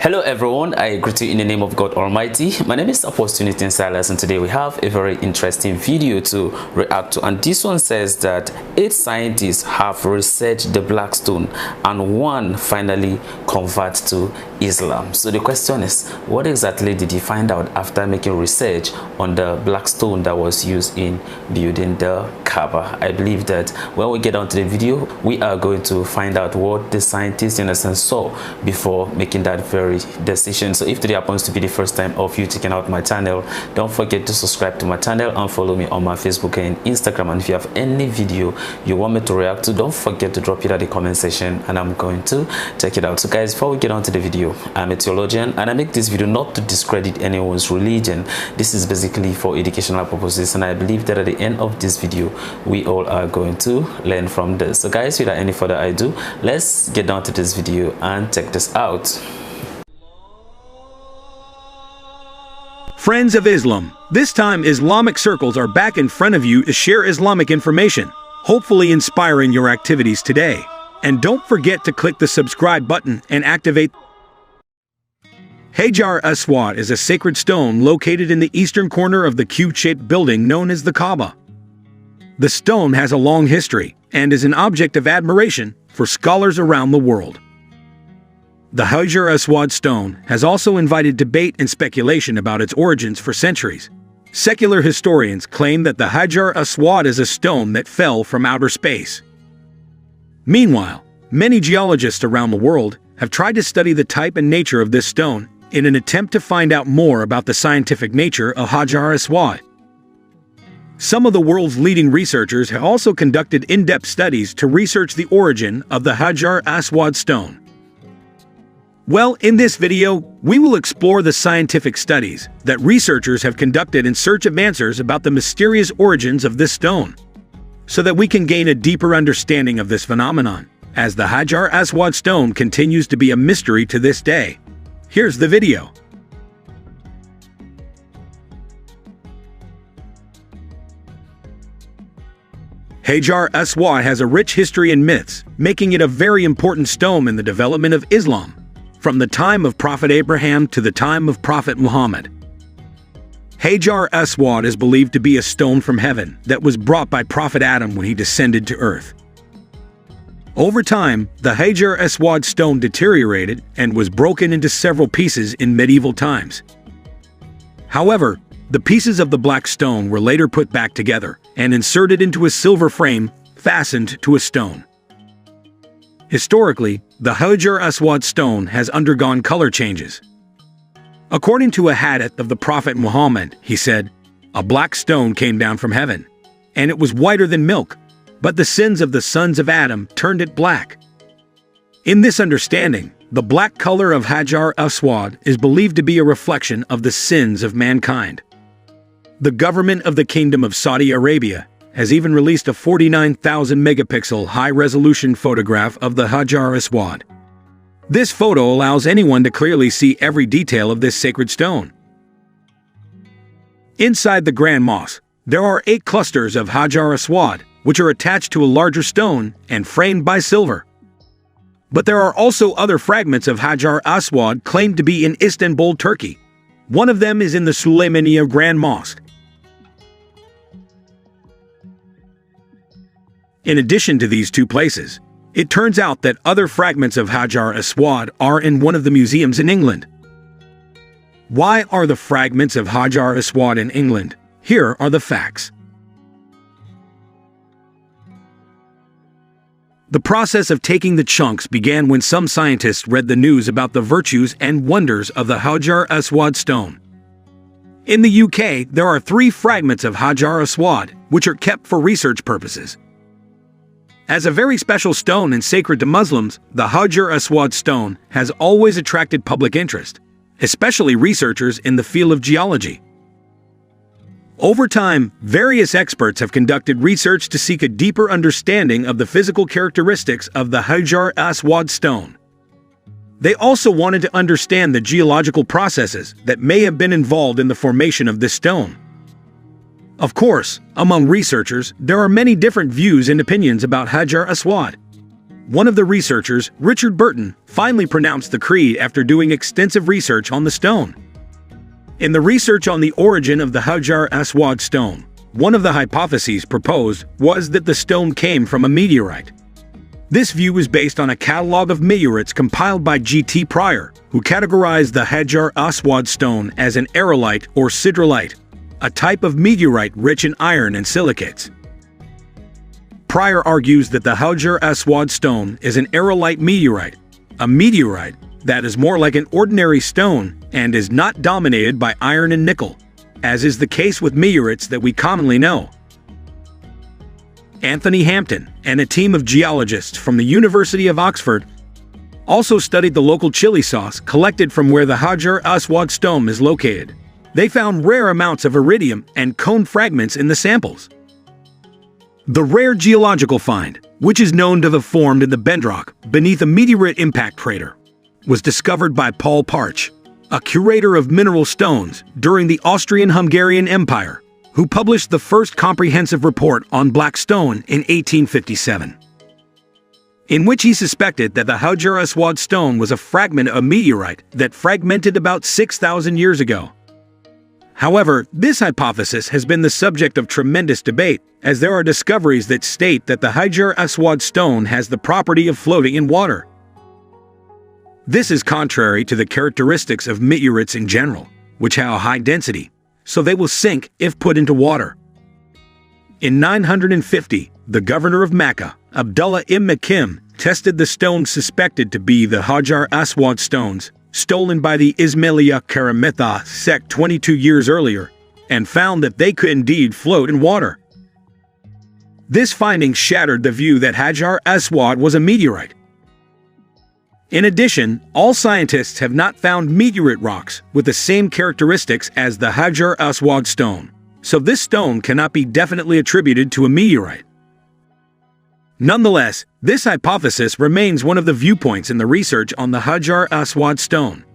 Hello everyone, I greet you in the name of God Almighty. My name is Apostle Silas, and today we have a very interesting video to react to. And this one says that 8 scientists have researched the black stone and 1 finally converts to Islam. So the question is, what exactly did he find out after making research on the black stone that was used in building the Kaaba? I believe that when we get onto the video, we are going to find out what the scientists in a sense saw before making that very decision. So if today happens to be the first time of you checking out my channel, don't forget to subscribe to my channel and follow me on my Facebook and Instagram. And if you have any video you want me to react to, don't forget to drop it at the comment section and I'm going to check it out. So guys, before we get on to the video, I'm a theologian and I make this video not to discredit anyone's religion. This is basically for educational purposes, and I believe that at the end of this video we all are going to learn from this. So guys, without any further ado, let's get down to this video and check this out. Friends of Islam, this time Islamic circles are back in front of you to share Islamic information, hopefully inspiring your activities today. And don't forget to click the subscribe button and activate. Hajar Aswad is a sacred stone located in the eastern corner of the cube-shaped building known as the Kaaba. The stone has a long history and is an object of admiration for scholars around the world. The Hajar Aswad stone has also invited debate and speculation about its origins for centuries. Secular historians claim that the Hajar Aswad is a stone that fell from outer space. Meanwhile, many geologists around the world have tried to study the type and nature of this stone in an attempt to find out more about the scientific nature of Hajar Aswad. Some of the world's leading researchers have also conducted in-depth studies to research the origin of the Hajar Aswad stone. Well, in this video, we will explore the scientific studies that researchers have conducted in search of answers about the mysterious origins of this stone, so that we can gain a deeper understanding of this phenomenon, as the Hajar Aswad stone continues to be a mystery to this day. Here's the video. Hajar Aswad has a rich history and myths, making it a very important stone in the development of Islam, from the time of Prophet Abraham to the time of Prophet Muhammad. Hajar Aswad is believed to be a stone from heaven that was brought by Prophet Adam when he descended to earth. Over time, the Hajar Aswad stone deteriorated and was broken into several pieces in medieval times. However, the pieces of the black stone were later put back together and inserted into a silver frame fastened to a stone. Historically, the Hajar Aswad stone has undergone color changes. According to a hadith of the Prophet Muhammad, he said, "A black stone came down from heaven, and it was whiter than milk, but the sins of the sons of Adam turned it black." In this understanding, the black color of Hajar Aswad is believed to be a reflection of the sins of mankind. The government of the Kingdom of Saudi Arabia has even released a 49,000 megapixel high-resolution photograph of the Hajar Aswad. This photo allows anyone to clearly see every detail of this sacred stone. Inside the Grand Mosque, there are 8 clusters of Hajar Aswad, which are attached to a larger stone and framed by silver. But there are also other fragments of Hajar Aswad claimed to be in Istanbul, Turkey. One of them is in the Süleymaniye Grand Mosque. In addition to these 2 places, it turns out that other fragments of Hajar Aswad are in one of the museums in England. Why are the fragments of Hajar Aswad in England? Here are the facts. The process of taking the chunks began when some scientists read the news about the virtues and wonders of the Hajar Aswad stone. In the UK, there are 3 fragments of Hajar Aswad, which are kept for research purposes. As a very special stone and sacred to Muslims, the Hajar Aswad stone has always attracted public interest, especially researchers in the field of geology. Over time, various experts have conducted research to seek a deeper understanding of the physical characteristics of the Hajar Aswad stone. They also wanted to understand the geological processes that may have been involved in the formation of this stone. Of course, among researchers, there are many different views and opinions about Hajar Aswad. One of the researchers, Richard Burton, finally pronounced the creed after doing extensive research on the stone. In the research on the origin of the Hajar Aswad stone, one of the hypotheses proposed was that the stone came from a meteorite. This view is based on a catalog of meteorites compiled by G.T. Pryor, who categorized the Hajar Aswad stone as an aerolite or siderite, a type of meteorite rich in iron and silicates. Pryor argues that the Hajar Aswad stone is an aerolite meteorite, a meteorite that is more like an ordinary stone and is not dominated by iron and nickel, as is the case with meteorites that we commonly know. Anthony Hampton and a team of geologists from the University of Oxford also studied the local chili sauce collected from where the Hajar Aswad stone is located. They found rare amounts of iridium and cone fragments in the samples. The rare geological find, which is known to have formed in the bedrock beneath a meteorite impact crater, was discovered by Paul Parch, a curator of mineral stones during the Austrian-Hungarian Empire, who published the first comprehensive report on black stone in 1857, in which he suspected that the Hajar Aswad stone was a fragment of a meteorite that fragmented about 6,000 years ago. However, this hypothesis has been the subject of tremendous debate, as there are discoveries that state that the Hajar Aswad stone has the property of floating in water. This is contrary to the characteristics of meteorites in general, which have a high density, so they will sink if put into water. In 950, the governor of Mecca, Abdullah ibn Makim, tested the stones suspected to be the Hajar Aswad stones, stolen by the Ismailiya Karamitha sect 22 years earlier, and found that they could indeed float in water. This finding shattered the view that Hajar Aswad was a meteorite. In addition, all scientists have not found meteorite rocks with the same characteristics as the Hajar Aswad stone, so this stone cannot be definitely attributed to a meteorite. Nonetheless, this hypothesis remains one of the viewpoints in the research on the Hajar Aswad stone,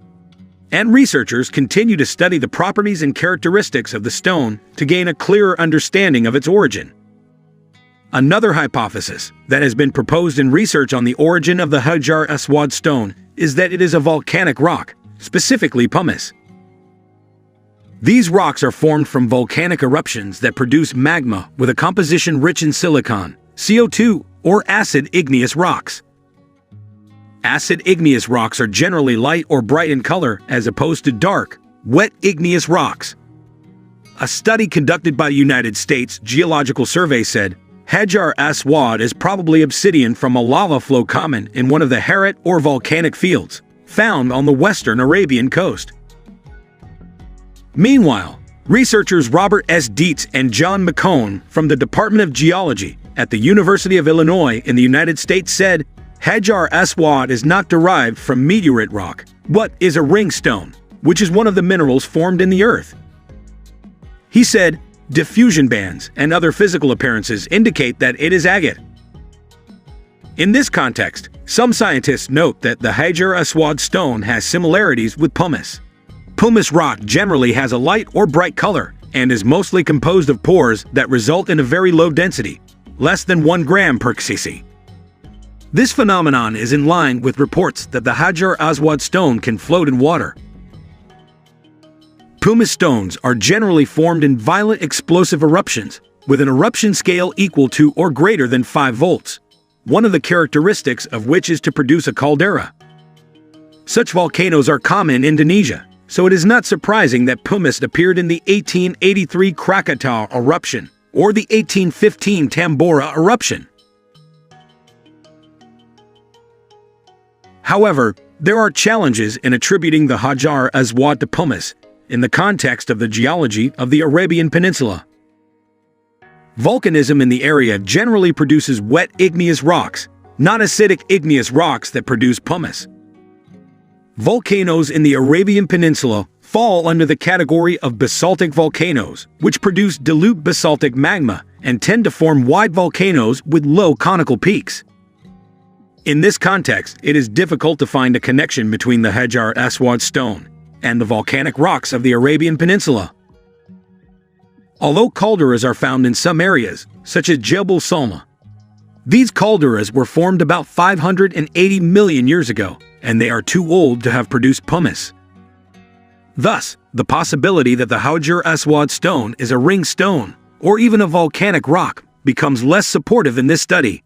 and researchers continue to study the properties and characteristics of the stone to gain a clearer understanding of its origin. Another hypothesis that has been proposed in research on the origin of the Hajar Aswad stone is that it is a volcanic rock, specifically pumice. These rocks are formed from volcanic eruptions that produce magma with a composition rich in silicon, CO2, or acid igneous rocks. Acid igneous rocks are generally light or bright in color as opposed to dark, wet igneous rocks. A study conducted by the United States Geological Survey said, Hajar Aswad is probably obsidian from a lava flow common in one of the Harit or volcanic fields, found on the western Arabian coast. Meanwhile, researchers Robert S. Dietz and John McCone from the Department of Geology at the University of Illinois in the United States said, Hajar Aswad is not derived from meteorite rock, but is a ringstone, which is one of the minerals formed in the earth. He said, diffusion bands and other physical appearances indicate that it is agate. In this context, some scientists note that the Hajar Aswad stone has similarities with pumice. Pumice rock generally has a light or bright color and is mostly composed of pores that result in a very low density, less than 1 gram per cc. This phenomenon is in line with reports that the Hajar Aswad stone can float in water. Pumice stones are generally formed in violent explosive eruptions, with an eruption scale equal to or greater than 5 volts, one of the characteristics of which is to produce a caldera. Such volcanoes are common in Indonesia, so it is not surprising that pumice appeared in the 1883 Krakatau eruption or the 1815 Tambora eruption. However, there are challenges in attributing the Hajar Aswad to pumice in the context of the geology of the Arabian Peninsula. Volcanism in the area generally produces wet igneous rocks, not acidic igneous rocks that produce pumice. Volcanoes in the Arabian Peninsula fall under the category of basaltic volcanoes, which produce dilute basaltic magma and tend to form wide volcanoes with low conical peaks. In this context, it is difficult to find a connection between the Hajar Aswad stone and the volcanic rocks of the Arabian Peninsula. Although calderas are found in some areas, such as Jebel Salma, These calderas were formed about 580 million years ago, and they are too old to have produced pumice. Thus, the possibility that the Hajar Aswad stone is a ring stone, or even a volcanic rock, becomes less supportive in this study.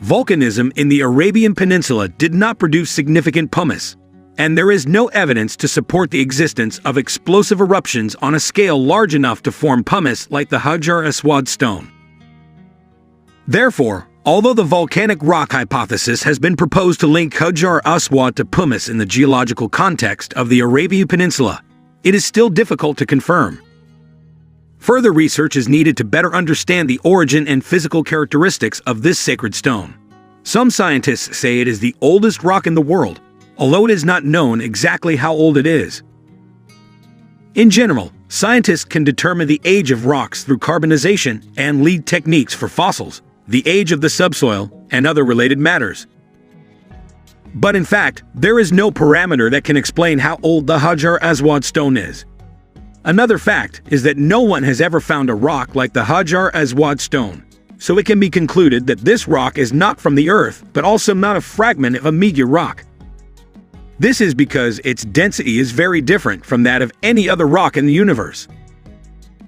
Volcanism in the Arabian Peninsula did not produce significant pumice, and there is no evidence to support the existence of explosive eruptions on a scale large enough to form pumice like the Hajar Aswad stone. Therefore, although the volcanic rock hypothesis has been proposed to link Hajar Aswad to pumice in the geological context of the Arabian Peninsula, it is still difficult to confirm. Further research is needed to better understand the origin and physical characteristics of this sacred stone. Some scientists say it is the oldest rock in the world, although it is not known exactly how old it is. In general, scientists can determine the age of rocks through carbonization and lead techniques for fossils, the age of the subsoil, and other related matters. But in fact, there is no parameter that can explain how old the Hajar Aswad stone is. Another fact is that no one has ever found a rock like the Hajar Aswad stone, so it can be concluded that this rock is not from the Earth, but also not a fragment of a meteor rock. This is because its density is very different from that of any other rock in the universe.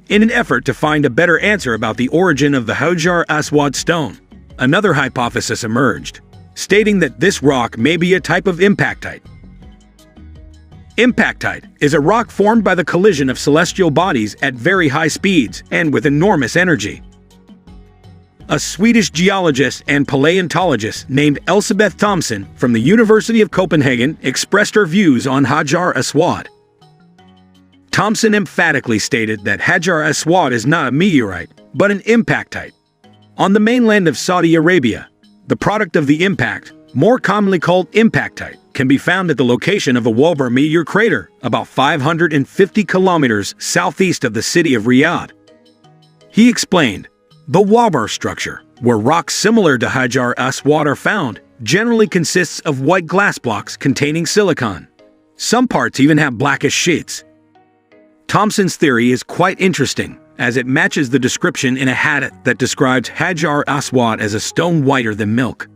In an effort to find a better answer about the origin of the Hajar Aswad stone, another hypothesis emerged, stating that this rock may be a type of impactite. Impactite is a rock formed by the collision of celestial bodies at very high speeds and with enormous energy. A Swedish geologist and paleontologist named Elisabeth Thomsen from the University of Copenhagen expressed her views on Hajar Aswad. Thomsen emphatically stated that Hajar Aswad is not a meteorite, but an impactite. On the mainland of Saudi Arabia, the product of the impact, more commonly called impactite, can be found at the location of the Wabar meteor crater, about 550 kilometers southeast of the city of Riyadh. He explained, "The Wabar structure, where rocks similar to Hajar Aswad are found, generally consists of white glass blocks containing silicon. Some parts even have blackish sheets." Thomsen's theory is quite interesting, as it matches the description in a hadith that describes Hajar Aswad as a stone whiter than milk.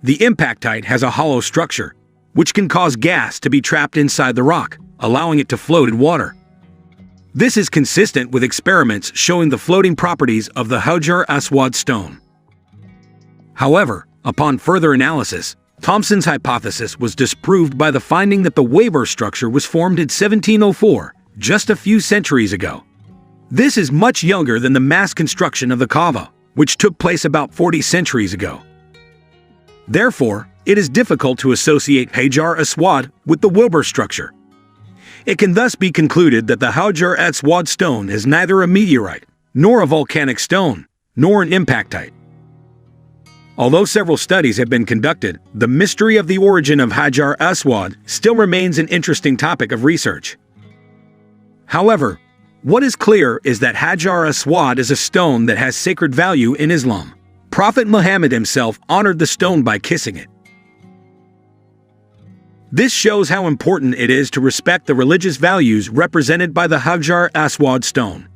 The impactite has a hollow structure, which can cause gas to be trapped inside the rock, allowing it to float in water. This is consistent with experiments showing the floating properties of the Hajar Aswad stone. However, upon further analysis, Thomsen's hypothesis was disproved by the finding that the Wabar structure was formed in 1704, just a few centuries ago. This is much younger than the mass construction of the Kaaba, which took place about 40 centuries ago. Therefore, it is difficult to associate Hajar Aswad with the Wabar structure. It can thus be concluded that the Hajar Aswad stone is neither a meteorite, nor a volcanic stone, nor an impactite. Although several studies have been conducted, the mystery of the origin of Hajar Aswad still remains an interesting topic of research. However, what is clear is that Hajar Aswad is a stone that has sacred value in Islam. Prophet Muhammad himself honored the stone by kissing it. This shows how important it is to respect the religious values represented by the Hajar Aswad stone.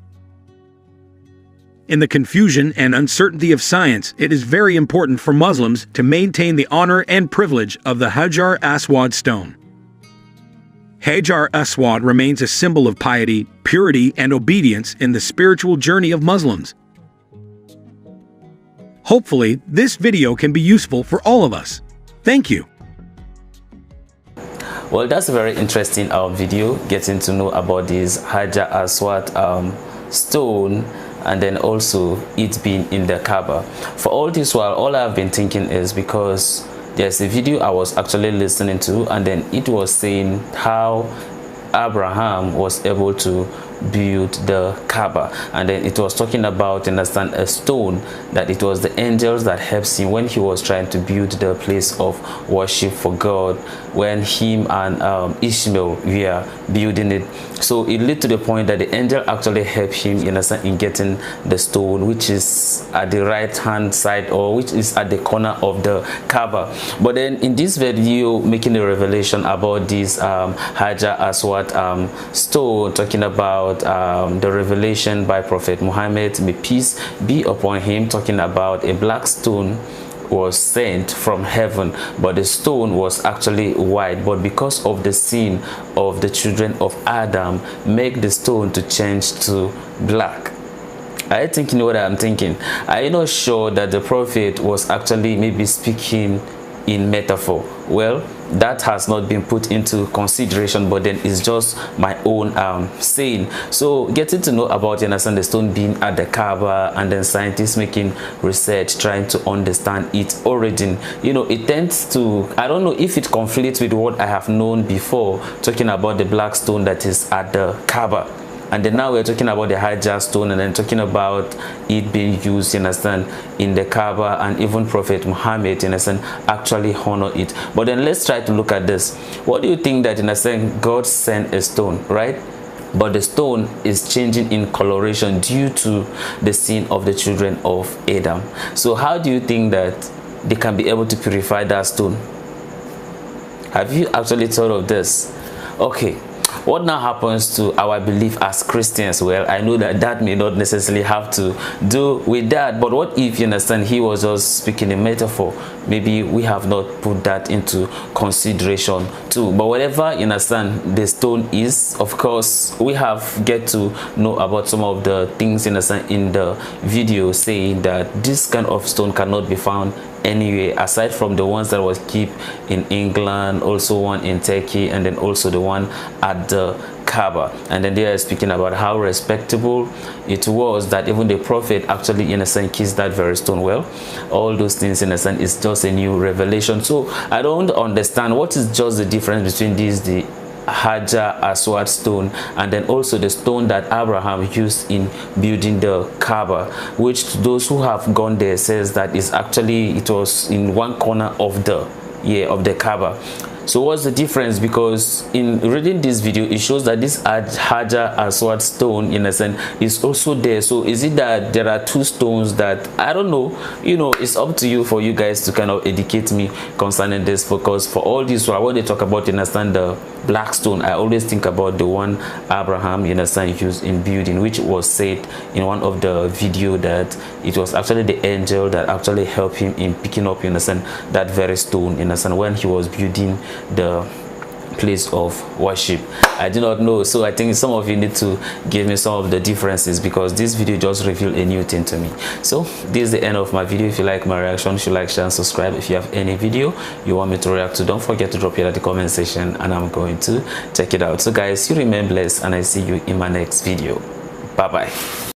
In the confusion and uncertainty of science, it is very important for Muslims to maintain the honor and privilege of the Hajar Aswad stone. Hajar Aswad remains a symbol of piety, purity, and obedience in the spiritual journey of Muslims. Hopefully, this video can be useful for all of us. Thank you. Well, that's a very interesting video, getting to know about this Hajar Aswad stone, and then also it being in the Kaaba. For all this while, all I've been thinking is, because there's a video I was actually listening to, and then it was saying how Abraham was able to build the Kaaba, and then it was talking about, understand, a stone, that it was the angels that helped him when he was trying to build the place of worship for God, when him and Ishmael were building it. So it led to the point that the angel actually helped him, in getting the stone, which is at the right hand side, or which is at the corner of the Kaaba. But then in this video, making a revelation about this Hajar Aswad stone, talking about about the revelation by Prophet Muhammad, may peace be upon him, talking about a black stone was sent from heaven, but the stone was actually white, but because of the sin of the children of Adam, make the stone to change to black. Are you thinking what I'm thinking? Are you not sure that the prophet was actually maybe speaking in metaphor? Well, that has not been put into consideration, but then it's just my own saying. So getting to know about, you understand, the stone being at the Kaaba, and then scientists making research trying to understand its origin, you know, it tends to, I don't know if it conflicts with what I have known before, talking about the black stone that is at the Kaaba. And then now we're talking about the Hajar stone, and then talking about it being used, you understand, in the Kaaba, and even Prophet Muhammad, you understand, actually honor it. But then let's try to look at this. What do you think that, you understand, God sent a stone, right? But the stone is changing in coloration due to the sin of the children of Adam. So how do you think that they can be able to purify that stone? Have you actually thought of this? Okay. What now happens to our belief as Christians? Well, I know that that may not necessarily have to do with that, but what if, you understand, he was just speaking a metaphor? Maybe we have not put that into consideration too. But whatever, you understand, the stone is, of course, we have get to know about some of the things, you understand, in the video, saying that this kind of stone cannot be found anywhere aside from the ones that was kept in England, also one in Turkey, and then also the one at the Kaaba. And then they are speaking about how respectable it was that even the prophet actually, in a sense, kissed that very stone. Well, all those things, in a sense, is just a new revelation. So I don't understand what is just the difference between these, the Hajar Aswad stone, and then also the stone that Abraham used in building the Kaaba, which to those who have gone there says that is actually, it was in one corner of the Kaaba. So what's the difference? Because in reading this video, it shows that this Hajar Aswad stone, in a sense, is also there. So is it that there are two stones that, I don't know, you know, it's up to you, for you guys to kind of educate me concerning this. Because for all this, so when they talk about, you understand, the black stone, I always think about the one Abraham, you understand, used in building, which was said in one of the video that it was actually the angel that actually helped him in picking up, you understand, that very stone, you understand, when he was building the place of worship. I do not know, so I think some of you need to give me some of the differences, because this video just revealed a new thing to me. So this is the end of my video. If you like my reaction, you should like, share, and subscribe. If you have any video you want me to react to, don't forget to drop it at the comment section, and I'm going to check it out. So guys, you remain blessed, and I see you in my next video. Bye bye.